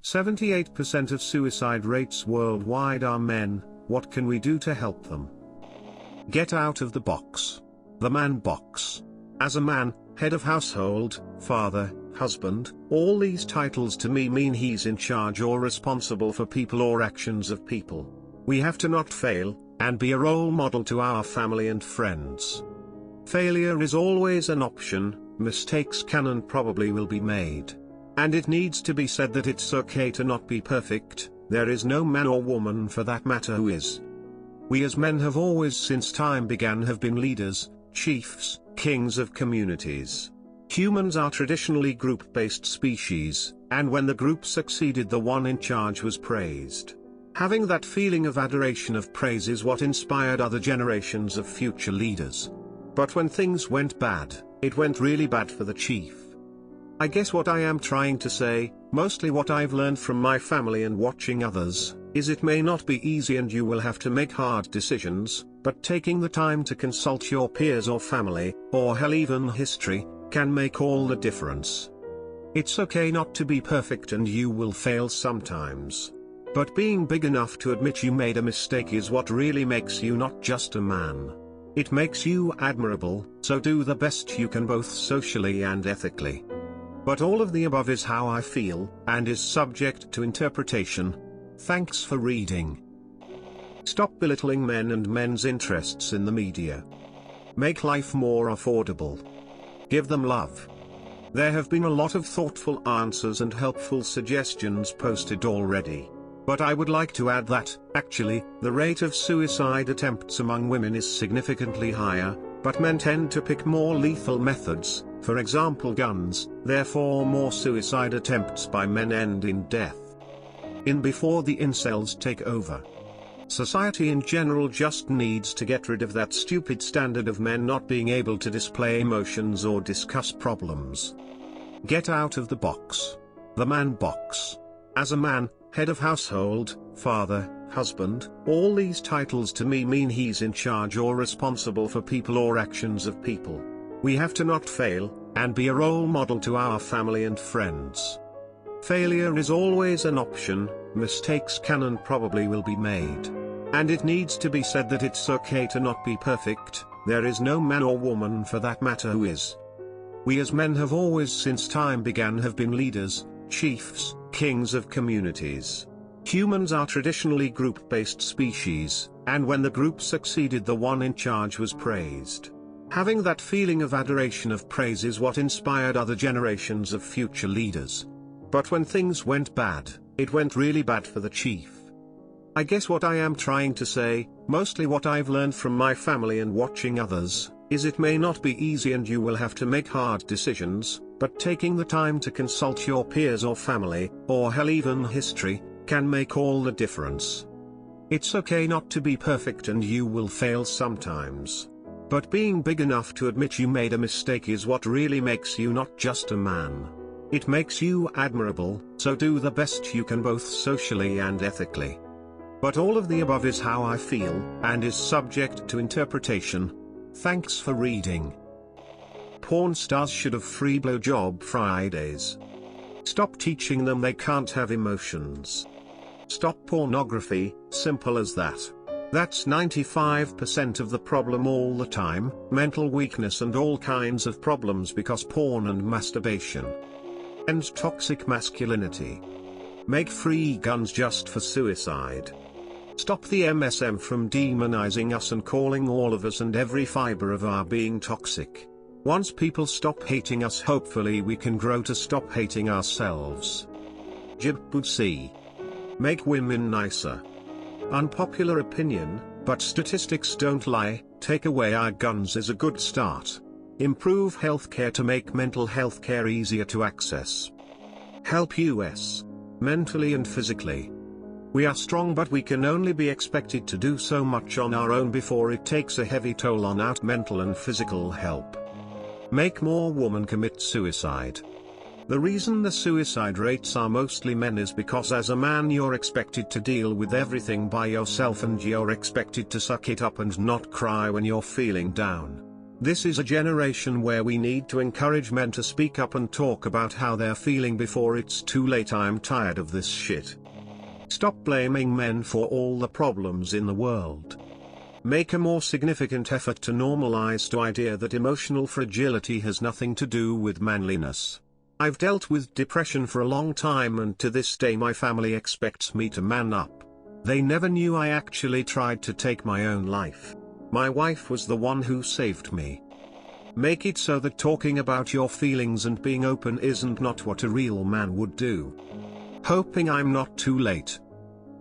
78% of suicide rates worldwide are men. What can we do to help them? Get out of the box. The man box. As a man, head of household, father, husband, all these titles to me mean he's in charge or responsible for people or actions of people. We have to not fail, and be a role model to our family and friends. Failure is always an option, mistakes can and probably will be made. And it needs to be said that it's okay to not be perfect, there is no man or woman for that matter who is. We as men have always since time began have been leaders, chiefs, kings of communities. Humans are traditionally group-based species, and when the group succeeded the one in charge was praised. Having that feeling of adoration of praise is what inspired other generations of future leaders. But when things went bad, it went really bad for the chief. I guess what I am trying to say, mostly what I've learned from my family and watching others, is it may not be easy and you will have to make hard decisions, but taking the time to consult your peers or family, or hell even history, can make all the difference. It's okay not to be perfect and you will fail sometimes. But being big enough to admit you made a mistake is what really makes you not just a man. It makes you admirable, so do the best you can both socially and ethically. But all of the above is how I feel, and is subject to interpretation. Thanks for reading. Stop belittling men and men's interests in the media. Make life more affordable. Give them love. There have been a lot of thoughtful answers and helpful suggestions posted already. But I would like to add that, actually, the rate of suicide attempts among women is significantly higher, but men tend to pick more lethal methods, for example guns, therefore more suicide attempts by men end in death. Before the incels take over. Society in general just needs to get rid of that stupid standard of men not being able to display emotions or discuss problems. Get out of the box. The man box. As a man, head of household, father, husband, all these titles to me mean he's in charge or responsible for people or actions of people. We have to not fail, and be a role model to our family and friends. Failure is always an option, mistakes can and probably will be made. And it needs to be said that it's okay to not be perfect, there is no man or woman for that matter who is. We as men have always since time began have been leaders, chiefs, kings of communities. Humans are traditionally group-based species, and when the group succeeded the one in charge was praised. Having that feeling of adoration of praise is what inspired other generations of future leaders. But when things went bad, it went really bad for the chief. I guess what I am trying to say, mostly what I've learned from my family and watching others, is it may not be easy and you will have to make hard decisions, but taking the time to consult your peers or family, or hell even history, can make all the difference. It's okay not to be perfect and you will fail sometimes. But being big enough to admit you made a mistake is what really makes you not just a man. It makes you admirable, so do the best you can both socially and ethically. But all of the above is how I feel, and is subject to interpretation. Thanks for reading. Porn stars should have free blowjob Fridays. Stop teaching them they can't have emotions. Stop pornography, simple as that. That's 95% of the problem all the time, mental weakness and all kinds of problems because porn and masturbation. End toxic masculinity. Make free guns just for suicide. Stop the MSM from demonizing us and calling all of us and every fiber of our being toxic. Once people stop hating us, hopefully we can grow to stop hating ourselves. Jibbutsy. Make women nicer. Unpopular opinion, but statistics don't lie, take away our guns is a good start. Improve healthcare to make mental health care easier to access. Help us. Mentally and physically. We are strong but we can only be expected to do so much on our own before it takes a heavy toll on our mental and physical help. Make more women commit suicide. The reason the suicide rates are mostly men is because as a man you're expected to deal with everything by yourself and you're expected to suck it up and not cry when you're feeling down. This is a generation where we need to encourage men to speak up and talk about how they're feeling before it's too late. I'm tired of this shit. Stop blaming men for all the problems in the world. Make a more significant effort to normalize the idea that emotional fragility has nothing to do with manliness. I've dealt with depression for a long time, and to this day my family expects me to man up. They never knew I actually tried to take my own life. My wife was the one who saved me. Make it so that talking about your feelings and being open isn't not what a real man would do. Hoping I'm not too late.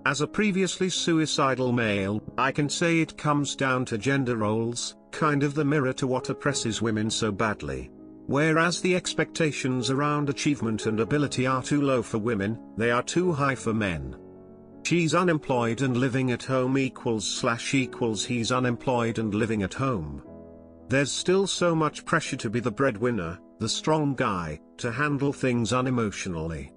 As a previously suicidal male, I can say it comes down to gender roles, kind of the mirror to what oppresses women so badly. Whereas the expectations around achievement and ability are too low for women, they are too high for men. She's unemployed and living at home equals he's unemployed and living at home. There's still so much pressure to be the breadwinner, the strong guy, to handle things unemotionally.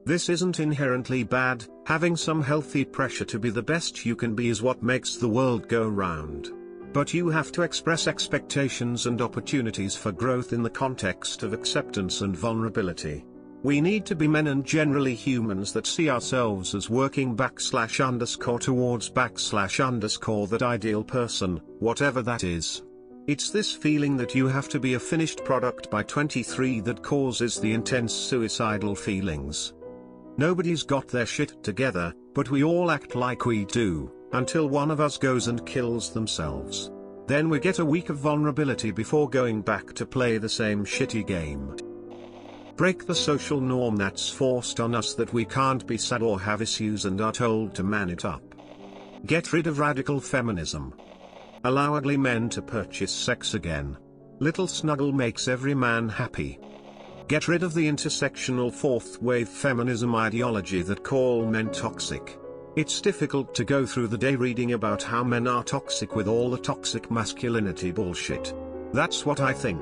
This isn't inherently bad. Having some healthy pressure to be the best you can be is what makes the world go round. But you have to express expectations and opportunities for growth in the context of acceptance and vulnerability. We need to be men and generally humans that see ourselves as working /_ towards / that ideal person, whatever that is. It's this feeling that you have to be a finished product by 23 that causes the intense suicidal feelings. Nobody's got their shit together, but we all act like we do, until one of us goes and kills themselves. Then we get a week of vulnerability before going back to play the same shitty game. Break the social norm that's forced on us that we can't be sad or have issues and are told to man it up. Get rid of radical feminism. Allow ugly men to purchase sex again. Little snuggle makes every man happy. Get rid of the intersectional fourth wave feminism ideology that call men toxic. It's difficult to go through the day reading about how men are toxic with all the toxic masculinity bullshit. That's what I think.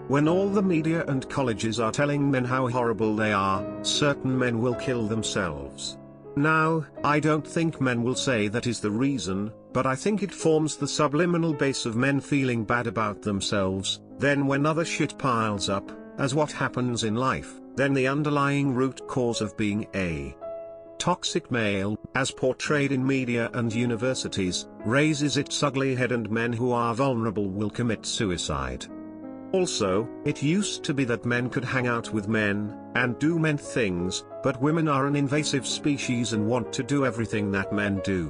When all the media and colleges are telling men how horrible they are, certain men will kill themselves. Now, I don't think men will say that is the reason, but I think it forms the subliminal base of men feeling bad about themselves. Then when other shit piles up, as what happens in life, then the underlying root cause of being a toxic male, as portrayed in media and universities, raises its ugly head, and men who are vulnerable will commit suicide. Also, it used to be that men could hang out with men, and do men things, but women are an invasive species and want to do everything that men do.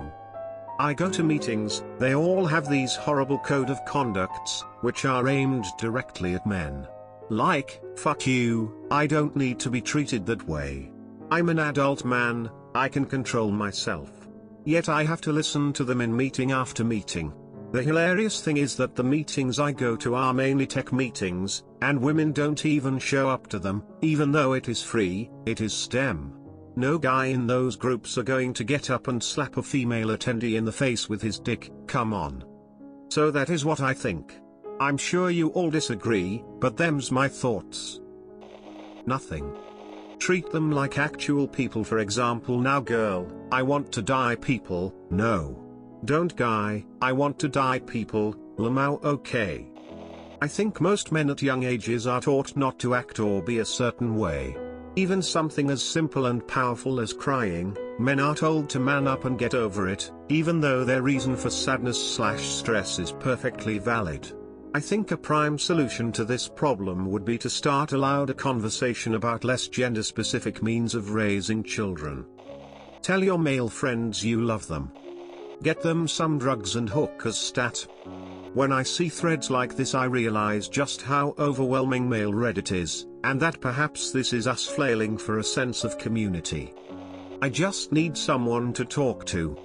I go to meetings, they all have these horrible code of conducts, which are aimed directly at men. Like, fuck you, I don't need to be treated that way. I'm an adult man, I can control myself. Yet I have to listen to them in meeting after meeting. The hilarious thing is that the meetings I go to are mainly tech meetings, and women don't even show up to them, even though it is free, it is STEM. No guy in those groups are going to get up and slap a female attendee in the face with his dick, come on. So that is what I think. I'm sure you all disagree, but them's my thoughts. Nothing. Treat them like actual people. For example, now girl, I want to die people, no. Don't guy, I want to die people, lamau okay. I think most men at young ages are taught not to act or be a certain way. Even something as simple and powerful as crying, men are told to man up and get over it, even though their reason for sadness/stress is perfectly valid. I think a prime solution to this problem would be to start a louder conversation about less gender-specific means of raising children. Tell your male friends you love them. Get them some drugs and hookers stat. When I see threads like this, I realize just how overwhelming male Reddit is, and that perhaps this is us flailing for a sense of community. I just need someone to talk to.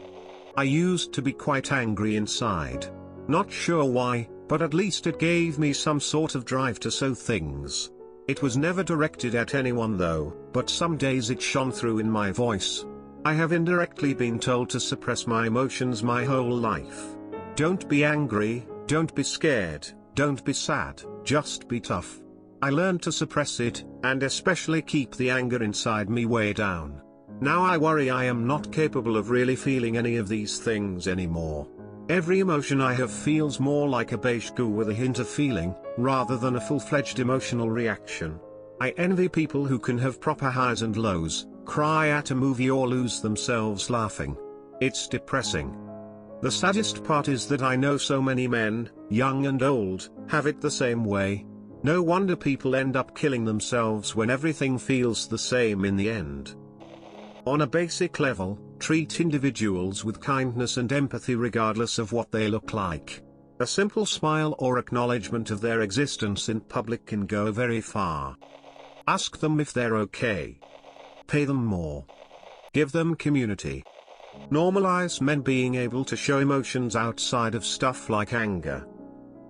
I used to be quite angry inside. Not sure why, but at least it gave me some sort of drive to sow things. It was never directed at anyone though, but some days it shone through in my voice. I have indirectly been told to suppress my emotions my whole life. Don't be angry, don't be scared, don't be sad, just be tough. I learned to suppress it, and especially keep the anger inside me way down. Now I worry I am not capable of really feeling any of these things anymore. Every emotion I have feels more like a beige goo with a hint of feeling, rather than a full-fledged emotional reaction. I envy people who can have proper highs and lows, cry at a movie or lose themselves laughing. It's depressing. The saddest part is that I know so many men, young and old, have it the same way. No wonder people end up killing themselves when everything feels the same in the end. On a basic level, treat individuals with kindness and empathy regardless of what they look like. A simple smile or acknowledgement of their existence in public can go very far. Ask them if they're okay. Pay them more. Give them community. Normalize men being able to show emotions outside of stuff like anger.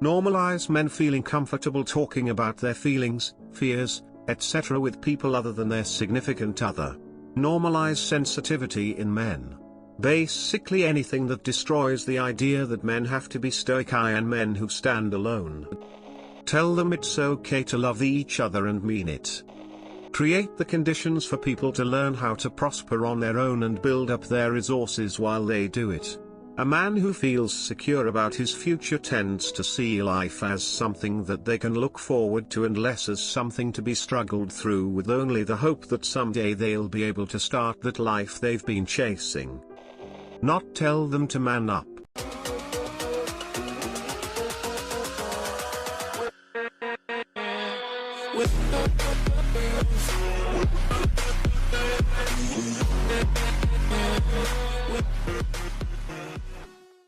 Normalize men feeling comfortable talking about their feelings, fears, etc. with people other than their significant other. Normalize sensitivity in men. Basically anything that destroys the idea that men have to be stoic and men who stand alone. Tell them it's okay to love each other and mean it. Create the conditions for people to learn how to prosper on their own and build up their resources while they do it. A man who feels secure about his future tends to see life as something that they can look forward to and less as something to be struggled through with only the hope that someday they'll be able to start that life they've been chasing. Not tell them to man up.